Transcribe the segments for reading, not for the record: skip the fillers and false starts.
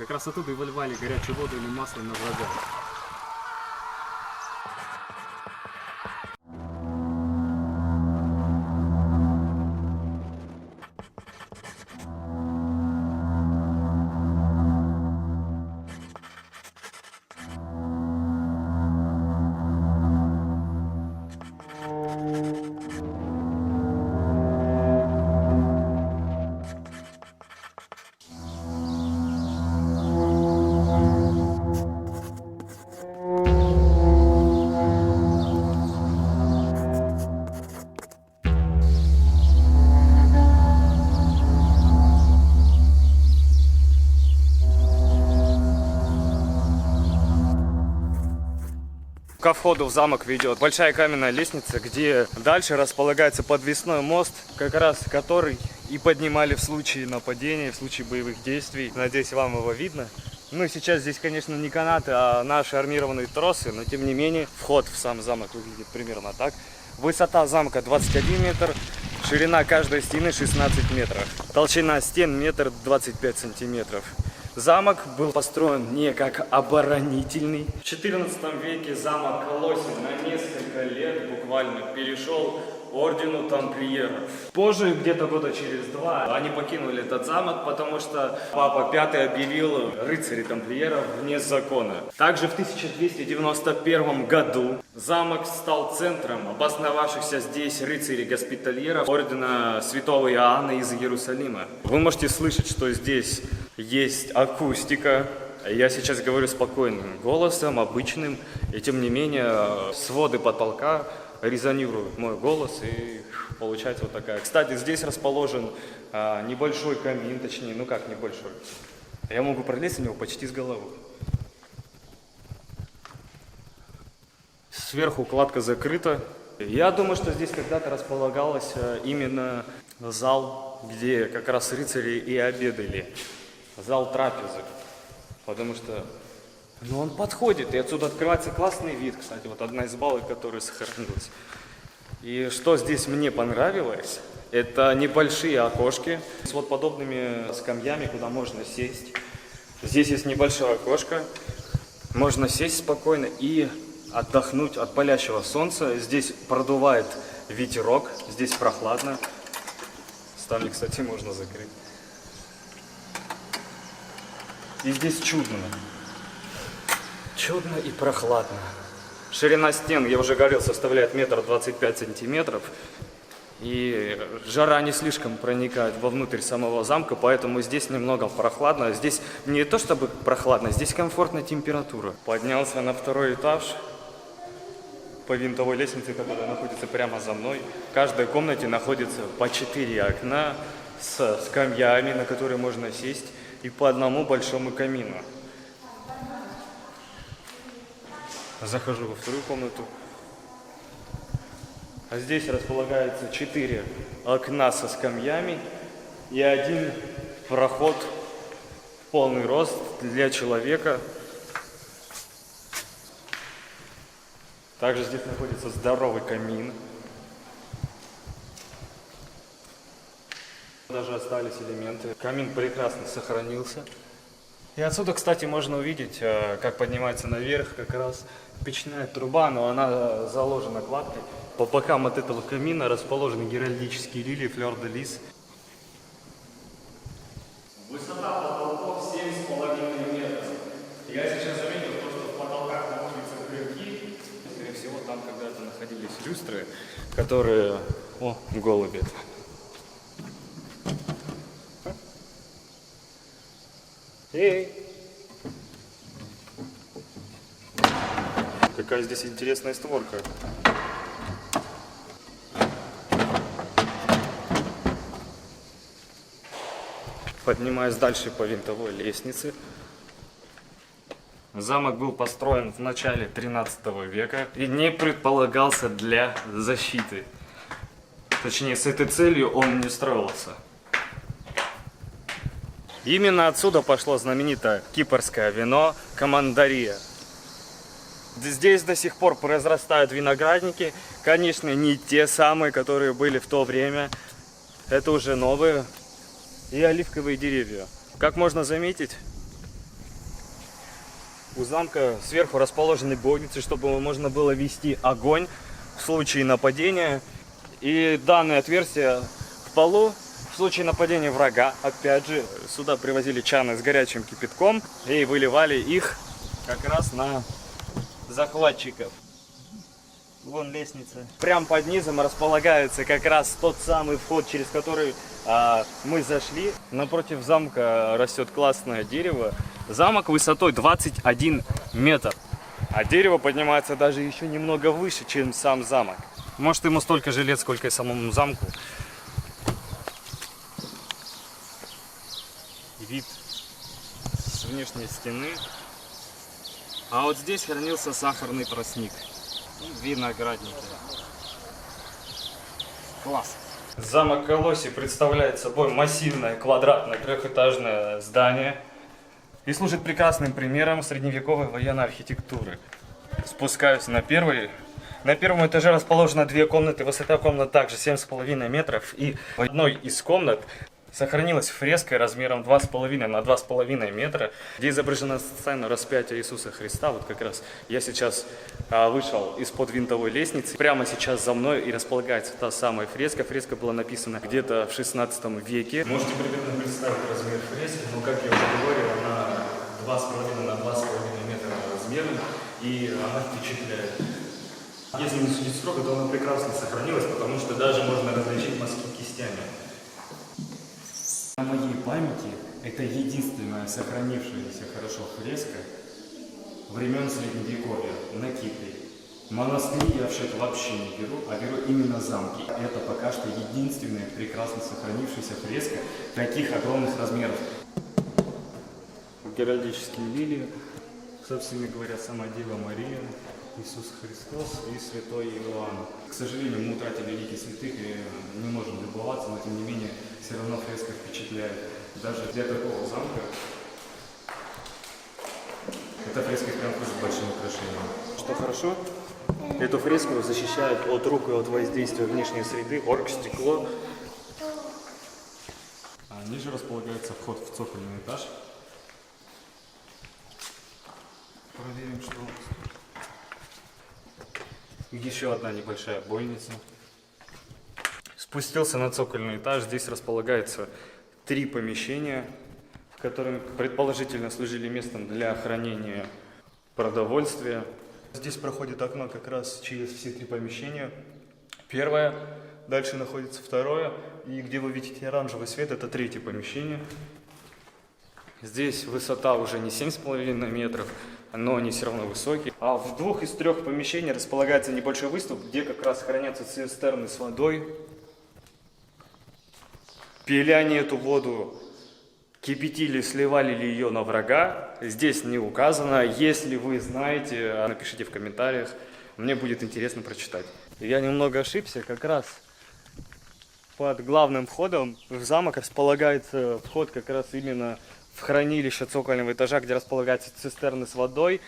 Как раз оттуда и выливали горячую воду или масло на врага. Ко входу в замок ведет большая каменная лестница, где дальше располагается подвесной мост, как раз который и поднимали в случае нападения, в случае боевых действий. Надеюсь, вам его видно. Ну, сейчас здесь, конечно, не канаты, а наши армированные тросы, но тем не менее вход в сам замок выглядит примерно так. Высота замка 21 метр, ширина каждой стены 16 метров, толщина стен 1,25 сантиметров. Замок был построен не как оборонительный. В 14 веке замок Колосин на несколько лет буквально перешел ордену тамплиеров. Позже, где-то года через 2, они покинули этот замок, потому что Папа V объявил рыцарей тамплиеров вне закона. Также в 1291 году замок стал центром обосновавшихся здесь рыцарей-госпитальеров ордена Святого Иоанна из Иерусалима. Вы можете слышать, что здесь есть акустика. Я сейчас говорю спокойным голосом, обычным, и тем не менее своды потолка резонирует мой голос, и получается вот такая. Кстати, здесь расположен небольшой камин, точнее, ну как небольшой. Я могу пролезть в него почти с головы. Сверху кладка закрыта. Я думаю, что здесь когда-то располагалась именно зал, где как раз рыцари и обедали. Зал трапезы. Потому что он подходит, и отсюда открывается классный вид. Кстати, вот одна из балок, которая сохранилась. И что здесь мне понравилось, это небольшие окошки с вот подобными скамьями, куда можно сесть. Здесь есть небольшое окошко, можно сесть спокойно и отдохнуть от палящего солнца. Здесь продувает ветерок, здесь прохладно. Ставни, кстати, можно закрыть. И здесь чудно. Чудно и прохладно. Ширина стен, я уже говорил, составляет 1,25 сантиметров. И жара не слишком проникает вовнутрь самого замка, поэтому здесь немного прохладно. Здесь не то чтобы прохладно, здесь комфортная температура. Поднялся на второй этаж по винтовой лестнице, которая находится прямо за мной. В каждой комнате находится по 4 окна с скамьями, на которые можно сесть, и по одному большому камину. Захожу во вторую комнату. А здесь располагается 4 окна со скамьями и один проход в полный рост для человека. Также здесь находится здоровый камин. Даже остались элементы. Камин прекрасно сохранился. И отсюда, кстати, можно увидеть, как поднимается наверх как раз печная труба, но она заложена кладкой. По бокам от этого камина расположены геральдические лилии, флёр-де-лис. Высота потолков 7,5 метров. Я сейчас заметил, что в потолках находятся крюки. Скорее всего, там когда-то находились люстры, которые... О, голуби. Эй! Какая здесь интересная створка. Поднимаюсь дальше по винтовой лестнице. Замок был построен в начале 13 века и не предполагался для защиты. Точнее, с этой целью он не строился. Именно отсюда пошло знаменитое кипрское вино Командария. Здесь до сих пор произрастают виноградники. Конечно, не те самые, которые были в то время. Это уже новые и оливковые деревья. Как можно заметить, У замка сверху расположены бойницы, чтобы можно было вести огонь в случае нападения. И данное отверстие в полу в случае нападения врага. Опять же, сюда привозили чаны с горячим кипятком и выливали их как раз на захватчиков. Вон лестница. Прямо под низом располагается как раз тот самый вход, через который мы зашли. Напротив замка растет классное дерево. Замок высотой 21 метр. А дерево поднимается даже еще немного выше, чем сам замок. Может, ему столько же лет, сколько и самому замку. Вид с внешней стены. А вот здесь хранился сахарный тростник. И виноградники. Класс. Замок Колоси представляет собой массивное квадратное трехэтажное здание и служит прекрасным примером средневековой военной архитектуры. Спускаюсь на первый. На первом этаже расположено две комнаты. Высота комнат также 7,5 метров. И в одной из комнат сохранилась фреска размером 2,5 на 2,5 метра, где изображена сцена распятия Иисуса Христа. Вот как раз я сейчас вышел из-под винтовой лестницы. Прямо сейчас за мной и располагается та самая фреска. Фреска была написана где-то в 16 веке. Можете примерно представить размер фрески, но, как я уже говорил, она 2,5 на 2,5 метра размером, и она впечатляет. Если не судить строго, то она прекрасно сохранилась, потому что даже можно различить мазки кистями. На моей памяти это единственная сохранившаяся хорошо фреска времен Средневековья на Кипре. Монастыри я в счет вообще не беру, а беру именно замки. Это пока что единственная прекрасно сохранившаяся фреска таких огромных размеров. Геральдические лилии, собственно говоря, сама Дева Мария, Иисус Христос и святой Иоанн. К сожалению, мы утратили лики святых и не можем любоваться, но тем не менее все равно фреска впечатляет. Даже для такого замка эта фреска прям с большим украшением. Что хорошо, эту фреску защищает от рук и от воздействия внешней среды оргстекло. А ниже располагается вход в цокольный этаж. Проверим, что у нас. Еще одна небольшая бойница. Спустился на цокольный этаж. Здесь располагается 3 помещения, в которых предположительно служили местом для хранения продовольствия. Здесь проходит окно как раз через все 3 помещения. Первое, дальше находится второе, и где вы видите оранжевый свет, это 3-е помещение. Здесь высота уже не 7,5 метров, но они все равно высокие. А в 2 из 3 помещений располагается небольшой выступ, где как раз хранятся цистерны с водой. Пили они эту воду, кипятили, сливали ли ее на врага, здесь не указано. Если вы знаете, напишите в комментариях, мне будет интересно прочитать. Я немного ошибся, как раз под главным входом в замок располагается вход как раз именно в хранилище цокольного этажа, где располагаются цистерны с водой.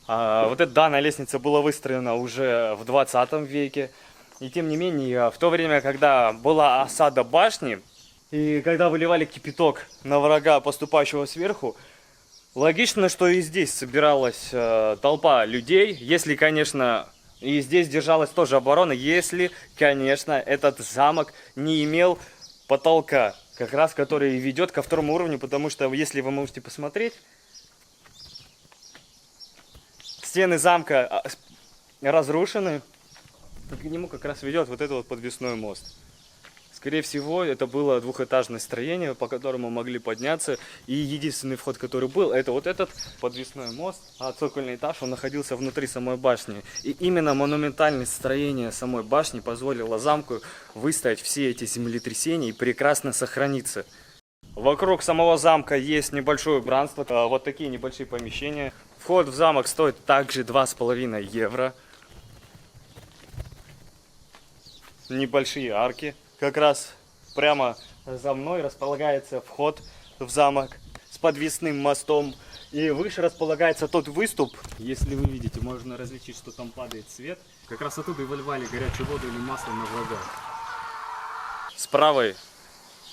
Вот эта данная лестница была выстроена уже в 20 веке. И тем не менее, в то время, когда была осада башни, и когда выливали кипяток на врага, поступающего сверху, логично, что и здесь собиралась толпа людей, если, конечно, и здесь держалась тоже оборона, если, конечно, этот замок не имел потолка, как раз который ведет ко 2-му уровню, потому что, если вы можете посмотреть, стены замка разрушены, и к нему как раз ведет вот этот вот подвесной мост. Скорее всего, это было 2-этажное строение, по которому могли подняться, и единственный вход, который был, это вот этот подвесной мост, а цокольный этаж, он находился внутри самой башни. И именно монументальность строения самой башни позволило замку выстоять все эти землетрясения и прекрасно сохраниться. Вокруг самого замка есть небольшое убранство, вот такие небольшие помещения. Вход в замок стоит также 2,5 евро. Небольшие арки. Как раз прямо за мной располагается вход в замок с подвесным мостом. И выше располагается тот выступ. Если вы видите, можно различить, что там падает свет. Как раз оттуда и выливали горячую воду или масло на врага. С правой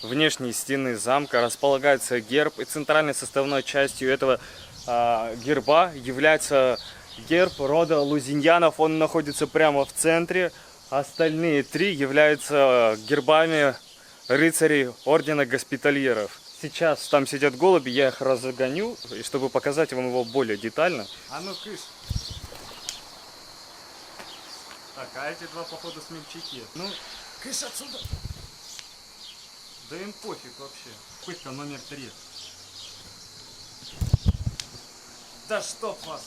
внешней стены замка располагается герб. И центральной составной частью этого герба является герб рода Лузиньянов. Он находится прямо в центре. Остальные 3 являются гербами рыцарей ордена госпитальеров. Сейчас там сидят голуби, я их разгоню, чтобы показать вам его более детально. А ну кыш! Так, а эти 2 походу смельчаки. Ну, кыш отсюда! Да им пофиг вообще. Пытка номер 3. Да чтоб вас!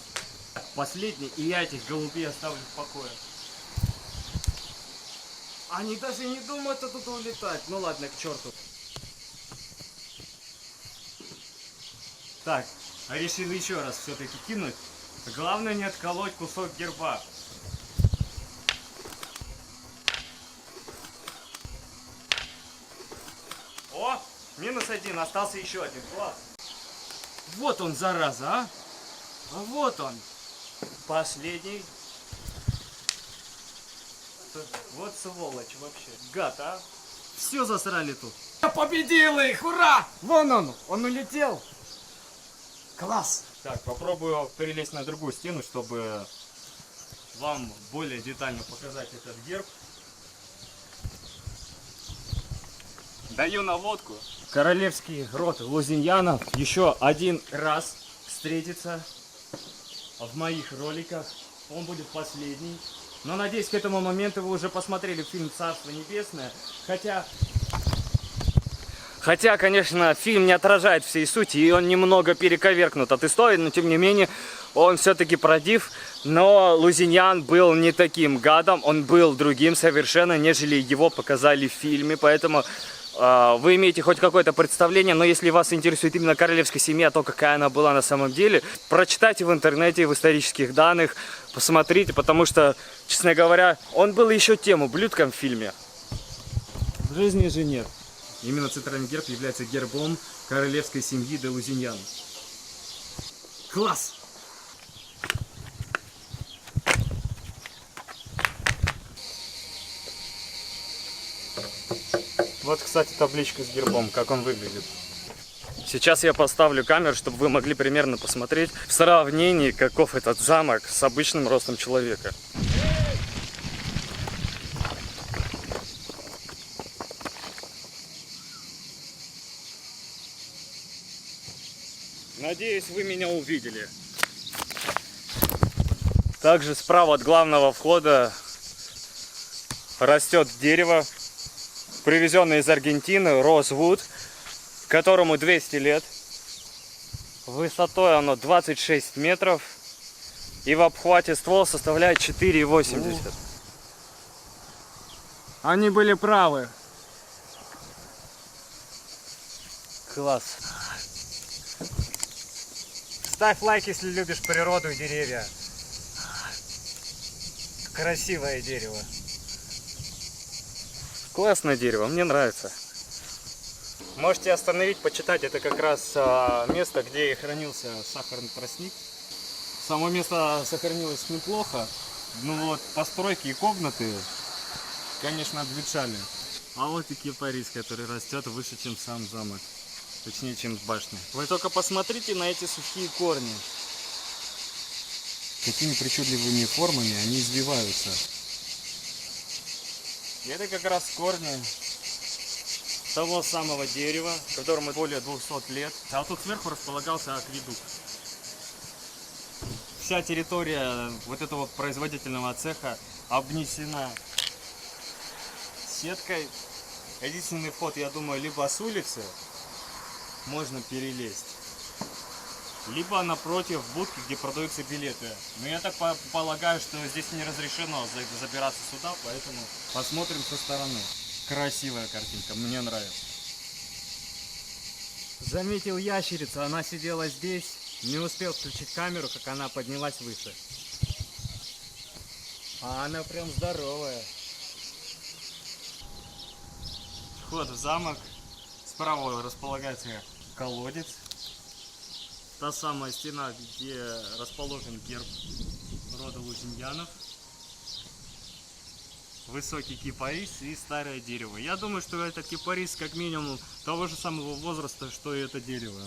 Последний, и я этих голубей оставлю в покое. Они даже не думают оттуда улетать. Ну ладно, к черту. Так, а решил еще раз все-таки кинуть. Главное не отколоть кусок герба. О, -1, остался еще один. Класс. Вот он, зараза, а? Вот он. Последний. Вот сволочь вообще. Гад, а? Все засрали тут. Я победил их, ура! Вон он улетел. Класс. Так, попробую перелезть на другую стену, чтобы вам более детально показать этот герб. Даю наводку. Королевский род Лузиньянов еще один раз встретится в моих роликах. Он будет последний. Но надеюсь, к этому моменту вы уже посмотрели фильм «Царство небесное». Хотя, конечно, фильм не отражает всей сути, и он немного перековеркнут от истории, но тем не менее, он все-таки правдив. Но Лузиньян был не таким гадом, он был другим совершенно, нежели его показали в фильме, поэтому вы имеете хоть какое-то представление, но если вас интересует именно королевская семья, то какая она была на самом деле, прочитайте в интернете, в исторических данных, посмотрите, потому что, честно говоря, он был еще тем ублюдком в фильме. В жизни же нет. Именно центральный герб является гербом королевской семьи де Лузиньян. Класс! Вот, кстати, табличка с гербом, как он выглядит. Сейчас я поставлю камеру, чтобы вы могли примерно посмотреть в сравнении, каков этот замок с обычным ростом человека. Надеюсь, вы меня увидели. Также справа от главного входа растет дерево, привезенное из Аргентины, Rosewood, которому 200 лет. Высотой оно 26 метров. И в обхвате ствол составляет 4,80. Они были правы. Класс. Ставь лайк, если любишь природу и деревья. Красивое дерево. Классное дерево, мне нравится. Можете остановить, почитать. Это как раз место, где хранился сахарный тростник. Само место сохранилось неплохо. Ну вот, постройки и комнаты, конечно, обветшали. А вот и кипарис, который растет выше, чем сам замок. Точнее, чем башня. Вы только посмотрите на эти сухие корни. Какими причудливыми формами они извиваются. И это как раз корни того самого дерева, которому более 200 лет. А вот тут сверху располагался акведук. Вся территория вот этого производительного цеха обнесена сеткой. Единственный вход, я думаю, либо с улицы можно перелезть, либо напротив будки, где продаются билеты. Но я так полагаю, что здесь не разрешено забираться сюда, поэтому посмотрим со стороны. Красивая картинка, мне нравится. Заметил ящерицу, она сидела здесь, не успел включить камеру, как она поднялась выше. А она прям здоровая. Вход в замок. Справа располагается колодец. Та самая стена, где расположен герб рода Лузиньянов. Высокий кипарис и старое дерево. Я думаю, что этот кипарис как минимум того же самого возраста, что и это дерево.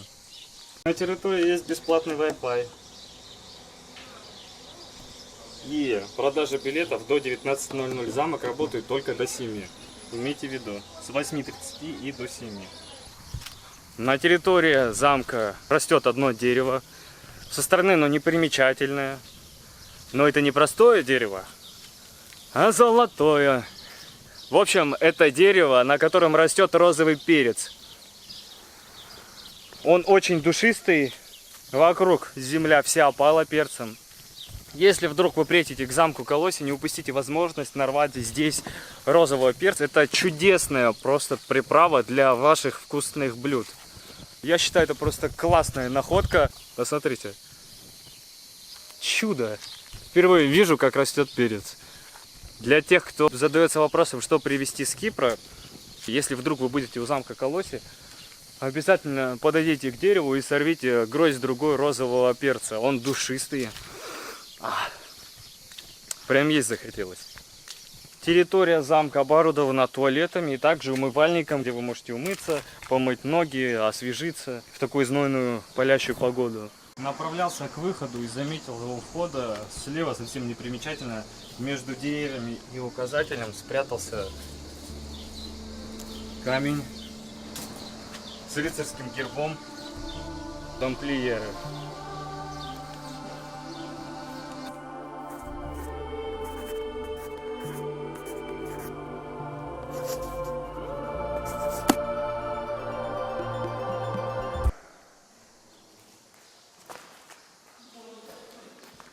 На территории есть бесплатный Wi-Fi. И продажа билетов до 19:00. Замок работает только до 7. Имейте в виду, с 8:30 и до 7. На территории замка растет одно дерево. Со стороны оно непримечательное. Но это не простое дерево, а золотое. В общем, это дерево, на котором растет розовый перец. Он очень душистый. Вокруг земля вся опала перцем. Если вдруг вы приедете к замку Колосе, не упустите возможность нарвать здесь розового перца. Это чудесная просто приправа для ваших вкусных блюд. Я считаю, это просто классная находка. Посмотрите. Чудо. Впервые вижу, как растет перец. Для тех, кто задается вопросом, что привезти с Кипра, если вдруг вы будете у замка Колосе, обязательно подойдите к дереву и сорвите гроздь другой розового перца. Он душистый. Прям есть захотелось. Территория замка оборудована туалетами и также умывальником, где вы можете умыться, помыть ноги, освежиться в такую знойную палящую погоду. Направлялся к выходу и заметил у входа слева, совсем непримечательно, между деревьями и указателем спрятался камень с рыцарским гербом тамплиеры.